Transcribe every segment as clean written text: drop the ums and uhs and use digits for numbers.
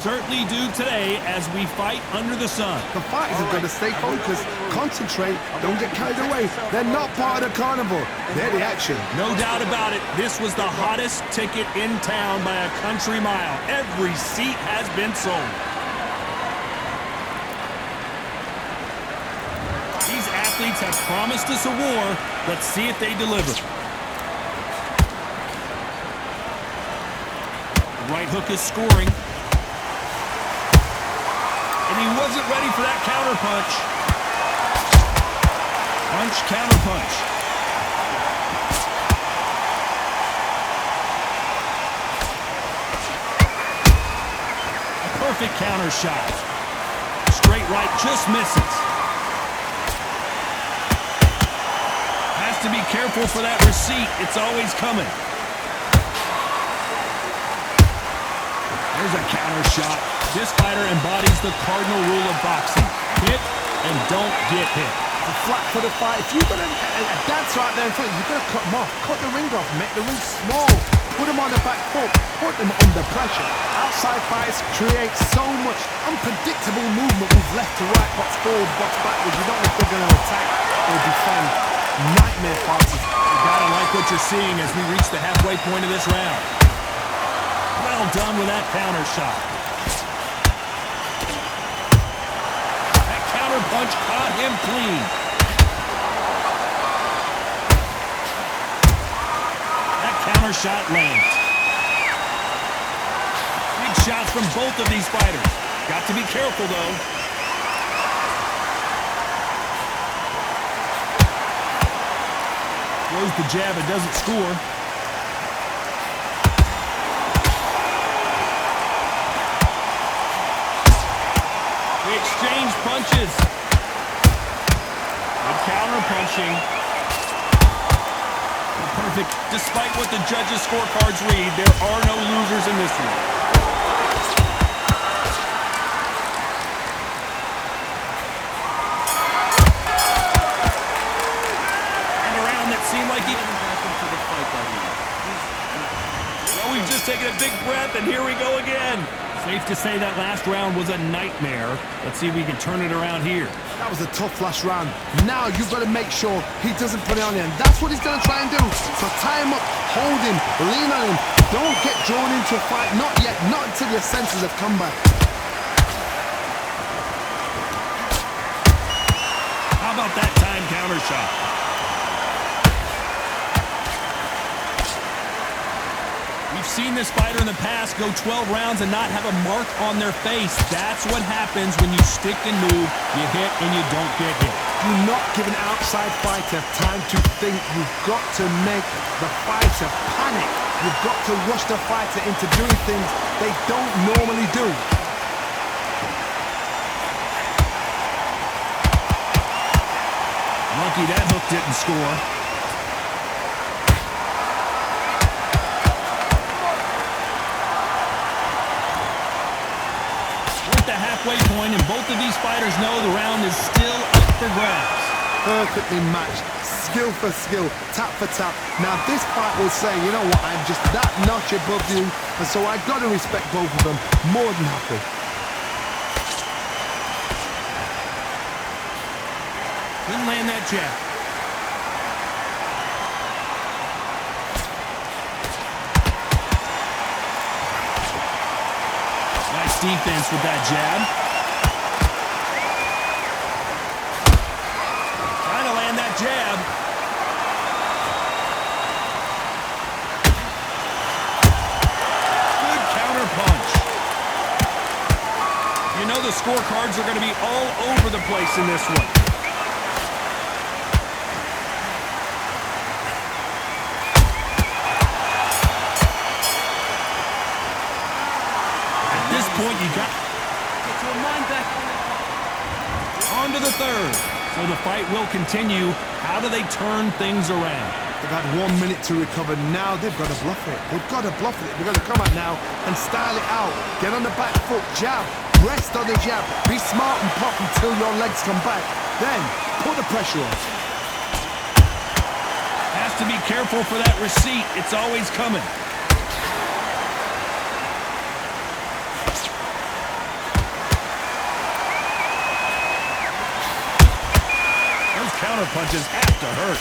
Certainly do today as we fight under the sun. The fighters have got to stay focused, concentrate, don't get carried away. They're not part of the carnival. They're the action. No doubt about it. This was the hottest ticket in town by a country mile. Every seat has been sold. These athletes have promised us a war. Let's see if they deliver. The right hook is scoring. And he wasn't ready for that counter punch. Punch, counter punch. A perfect counter shot. Straight right, just misses. Has to be careful for that receipt. It's always coming. There's a counter shot. This fighter embodies the cardinal rule of boxing. Hit and don't get hit. A flat-footed fight. If you've got a dance right there in front, you've got to cut them off. Cut the ring off. Make the ring small. Put them on the back foot. Put them under pressure. Outside fights create so much unpredictable movement with left to right, box forward, box backwards. You don't know if they're going to attack or defend. Nightmare fighters. You gotta like what you're seeing as we reach the halfway point of this round. Well done with that counter shot. That counter punch caught him clean. That counter shot lands. Big shots from both of these fighters. Got to be careful though. Throws the jab, it doesn't score. They exchange punches. Good counter punching. Perfect. Despite what the judges' scorecards read, there are no losers in this one. Seemed like he didn't back into the fight that well, we've just taken a big breath, and here we go again. Safe to say that last round was a nightmare. Let's see if we can turn it around here. That was a tough last round. Now you've got to make sure he doesn't put it on you, and that's what he's going to try and do. So tie him up, hold him, lean on him. Don't get drawn into a fight. Not yet. Not until your senses have come back. How about that time counter shot? We've seen this fighter in the past go 12 rounds and not have a mark on their face. That's what happens when you stick and move, you hit and you don't get hit. Do not give an outside fighter time to think. You've got to make the fighter panic. You've got to rush the fighter into doing things they don't normally do. Lucky that hook didn't score. Halfway point, and both of these fighters know the round is still up for grabs. Perfectly matched, skill for skill, tap for tap. Now this fight will say, you know what, I'm just that notch above you, and so I've got to respect both of them more than happy. Couldn't land that jab. Defense with that jab. Trying to land that jab. Good counter punch. You know the scorecards are going to be all over the place in this one. Point you got. Get your mind back. On to the third. So the fight will continue. How do they turn things around? They've had 1 minute to recover. Now they've got to bluff it. They've got to bluff it. They've got to come out now and style it out. Get on the back foot, jab, rest on the jab. Be smart and pop until your legs come back. Then put the pressure on. Has to be careful for that receipt. It's always coming. counter punches have to hurt.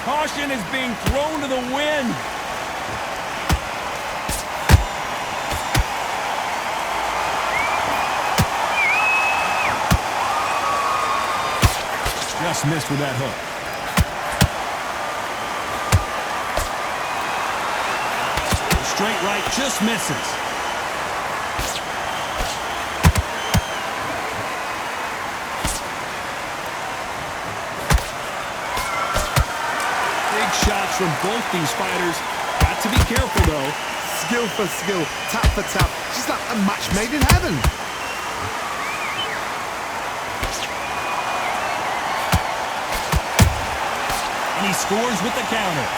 Caution is being thrown to the wind. Just missed with that hook. Straight right, just misses. Big shots from both these fighters. Got to be careful, though. Skill for skill, tap for tap. Just like a match made in heaven. And he scores with the counter.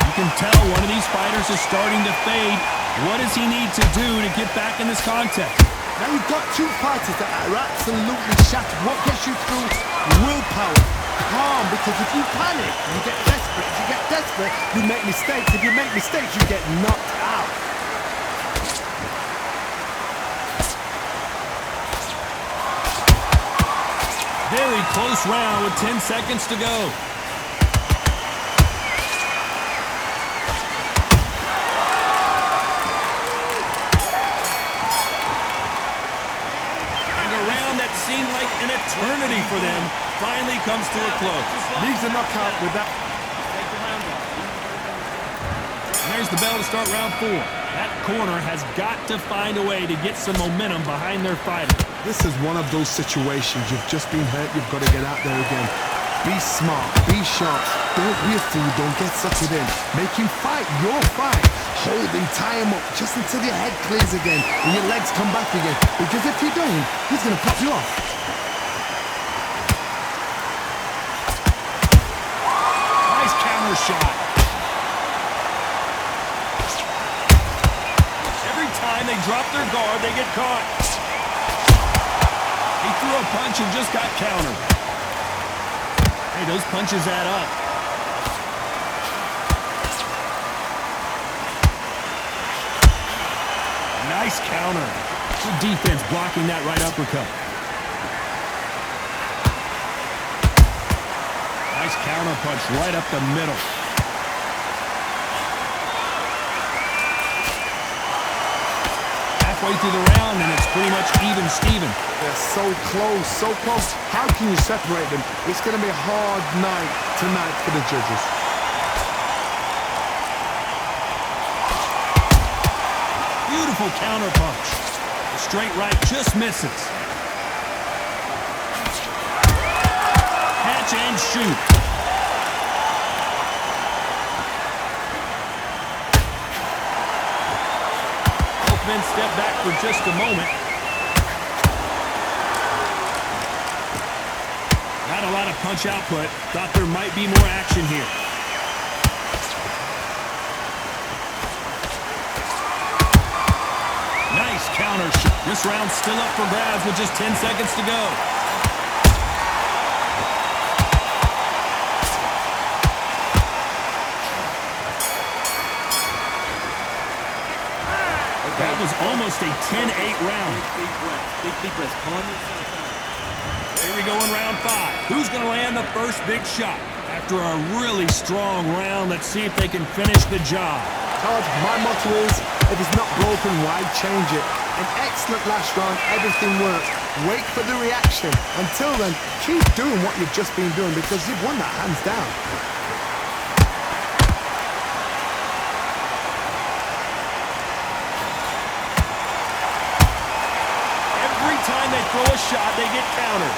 You can tell one of these fighters is starting to fade. What does he need to do to get back in this contest? Now you've got two fighters that are absolutely shattered. What gets you through? Willpower. Calm, because if you panic, you get desperate. If you get desperate, you make mistakes. If you make mistakes, you get knocked out. Very close round with 10 seconds to go. Seemed like an eternity for them finally comes to a close. Leaves a knockout with that. And there's the bell to start round 4. That corner has got to find a way to get some momentum behind their fighter. This is one of those situations. You've just been hurt. You've got to get out there again. Be smart. Be sharp. Don't be a fool. Don't get suckered in. Make him fight your fight. Hold him, tie him up just until your head clears again and your legs come back again. Because if you don't, he's going to pop you off. Nice counter shot. Every time they drop their guard, they get caught. He threw a punch and just got countered. Hey, those punches add up. Nice counter. Good defense blocking that right uppercut. Nice counter punch right up the middle. Halfway through the round, and it's pretty much even Steven. They're so close, so close. How can you separate them? It's going to be a hard night tonight for the judges. Beautiful counter punch. The straight right just misses. Catch and shoot. Both men step back for just a moment. Not a lot of punch output. Thought there might be more action here. Nice counter shot. This round's still up for grabs with just 10 seconds to go. That was almost a 10-8 round. Big breath. Here we go in round 5. Who's going to land the first big shot? After a really strong round, let's see if they can finish the job. Todd, my motto is, if it's not broken, why change it? An excellent last round, everything works. Wait for the reaction. Until then, keep doing what you've just been doing because you've won that hands down. Every time they throw a shot, they get countered.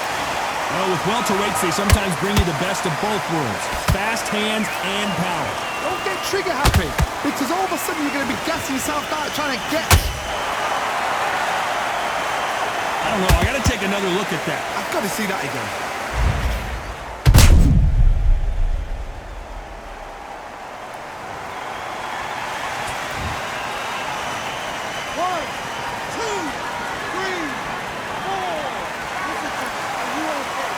Well, with welterweights, they sometimes bring you the best of both worlds. Fast hands and power. Don't get trigger happy because all of a sudden you're going to be gassing yourself out trying to get... I don't know. I got to take another look at that. I've got to see that again. One, two, three, four. Are you okay?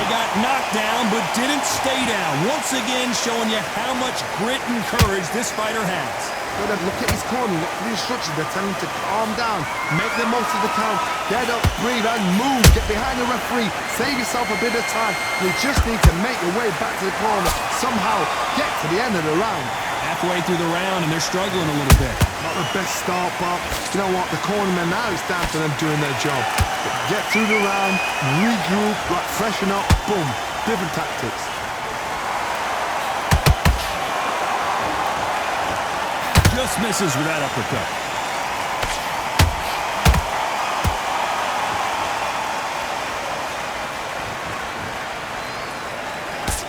They got knocked down, but didn't stay down. Once again, showing you how much grit and courage this fighter has. Look at his corner, look at the instructions. They're telling him to calm down, make the most of the count, get up, breathe, and move. Get behind the referee, save yourself a bit of time. You just need to make your way back to the corner. Somehow, get to the end of the round. Halfway through the round, and they're struggling a little bit. Not the best start, but you know what? The cornermen now, it's down to them doing their job. Get through the round, regroup, like freshen up, boom. Different tactics. Just misses with that uppercut.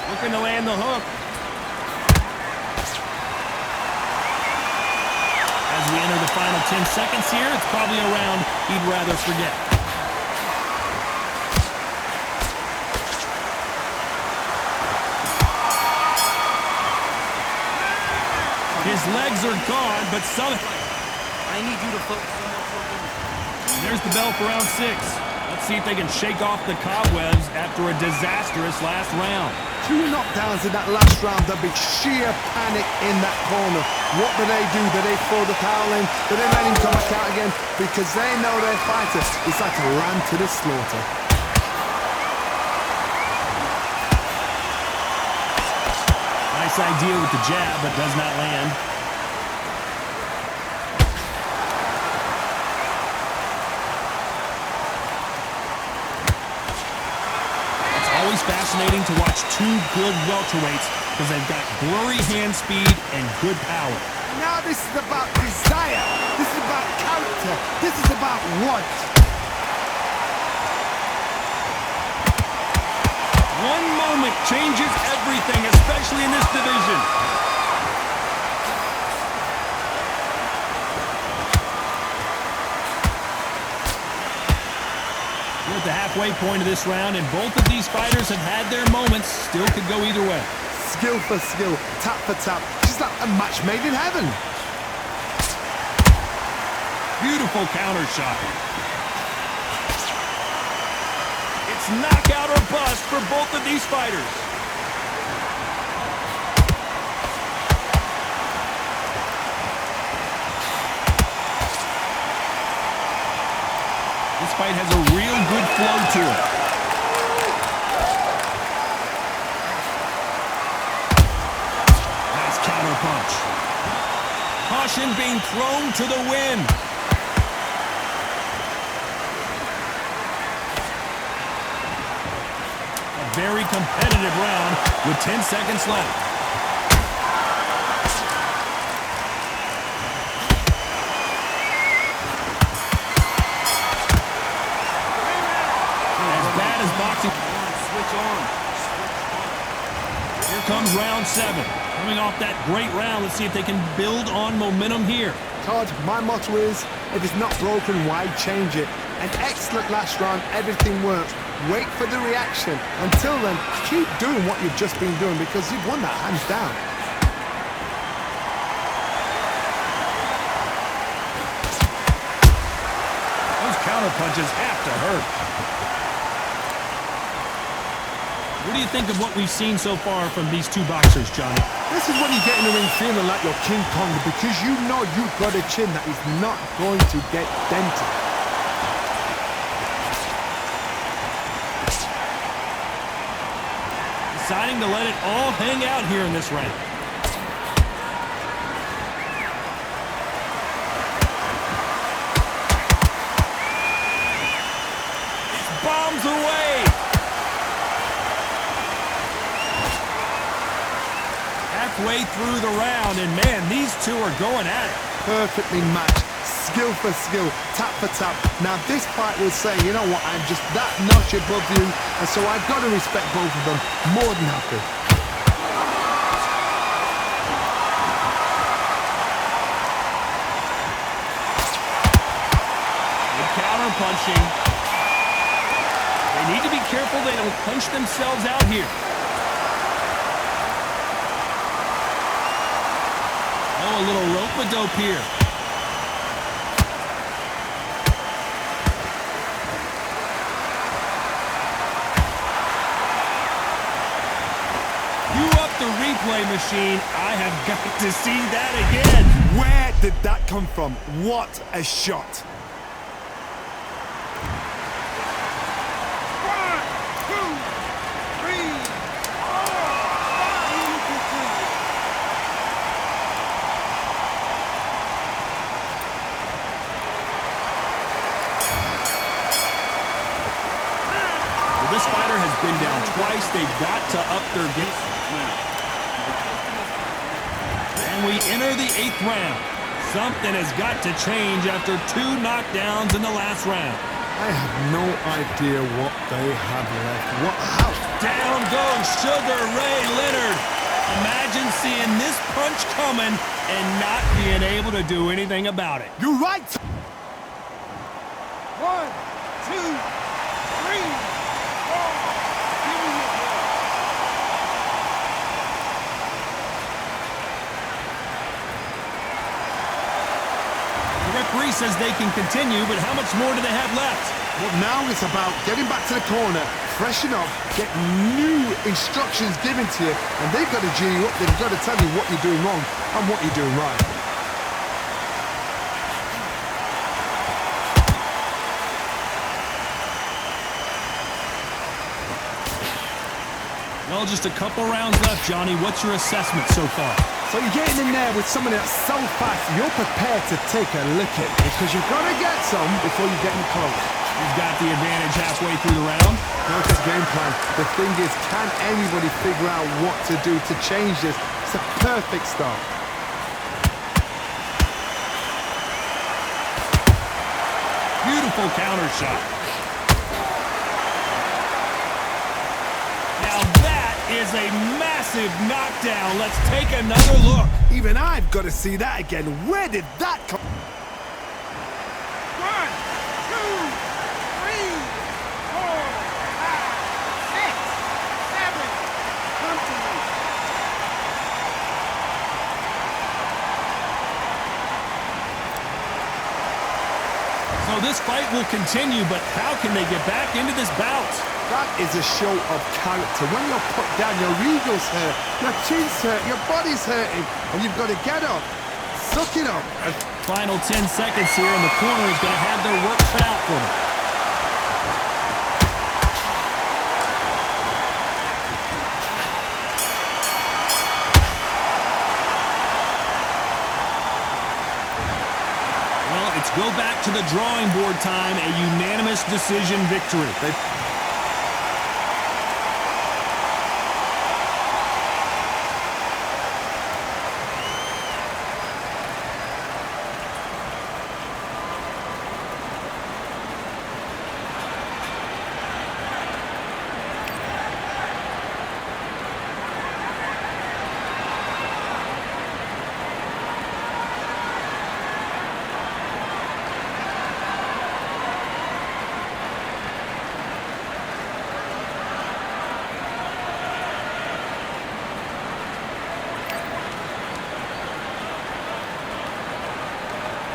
Looking to land the hook. As we enter the final 10 seconds here, it's probably a round he'd rather forget. His legs are gone, but some... I need you to focus on what's working. There's the bell for round 6. Let's see if they can shake off the cobwebs after a disastrous last round. 2 knockdowns in that last round. There'll be sheer panic in that corner. What do? Do they throw the towel in? Do they let him come back out again? Because they know their fighter is like a lamb to the slaughter. Nice idea with the jab, but does not land. It's always fascinating to watch 2 good welterweights because they've got blurry hand speed and good power. Now this is about desire. This is about character. This is about want. One moment changes everything, especially in this division. We're at the halfway point of this round, and both of these fighters have had their moments. Still could go either way. Skill for skill, tap for tap. Just like a match made in heaven. Beautiful counter shot. It's knockout or bust for both of these fighters. This fight has a real good flow to it. Nice counter punch. Caution being thrown to the wind. Very competitive round with 10 seconds left. As bad as boxing. Switch on. Here comes round 7. Coming off that great round, let's see if they can build on momentum here. Todd, my motto is, if it's not broken, why change it? An excellent last round, everything works. Wait for the reaction. Until then, keep doing what you've just been doing because you've won that hands down. Those counter punches have to hurt. What do you think of what we've seen so far from these 2 boxers, Johnny? This is when you get in the ring feeling like you're King Kong because you know you've got a chin that is not going to get dented. Deciding to let it all hang out here in this round. Bombs away. Halfway through the round, and man, these 2 are going at it. Perfectly matched. Skill for skill, tap for tap. Now this fight will say, you know what, I'm just that notch above you, and so I've got to respect both of them. More than happy. Good counter punching. They need to be careful they don't punch themselves out here. Oh, a little rope-a-dope here. replay machine. I have got to see that again. Where did that come from? What a shot. This fighter has been down twice. They've got to up their game. And we enter the 8th round. Something has got to change after 2 knockdowns in the last round. I have no idea what they have left. How? Down goes Sugar Ray Leonard. Imagine seeing this punch coming and not being able to do anything about it. You're right. 1, 2, 3. The referee says they can continue, but how much more do they have left? Well, now it's about getting back to the corner, freshen up, get new instructions given to you, and they've got to G you up. They've got to tell you what you're doing wrong and what you're doing right. Well, just a couple rounds left, Johnny. What's your assessment so far? So you're getting in there with someone that's so fast, you're prepared to take a licking because you've got to get some before you get in close. He's got the advantage halfway through the round. Perfect game plan. The thing is, can anybody figure out what to do to change this? It's a perfect start. Beautiful counter shot. Now that is a massive knockdown. Let's take another look. Even I've got to see that again. Where did that come? 1, 2, 3, 4, 5, 6, 7. Come to me. So this fight will continue, but how can they get back into this bout? That is a show of character. When you're put down, your ego's hurt, your chin's hurt, your body's hurting, and you've got to get up, suck it up. Final 10 seconds here, and the corner is going to have their work cut out for them. Well, it's go back to the drawing board time, a unanimous decision victory. They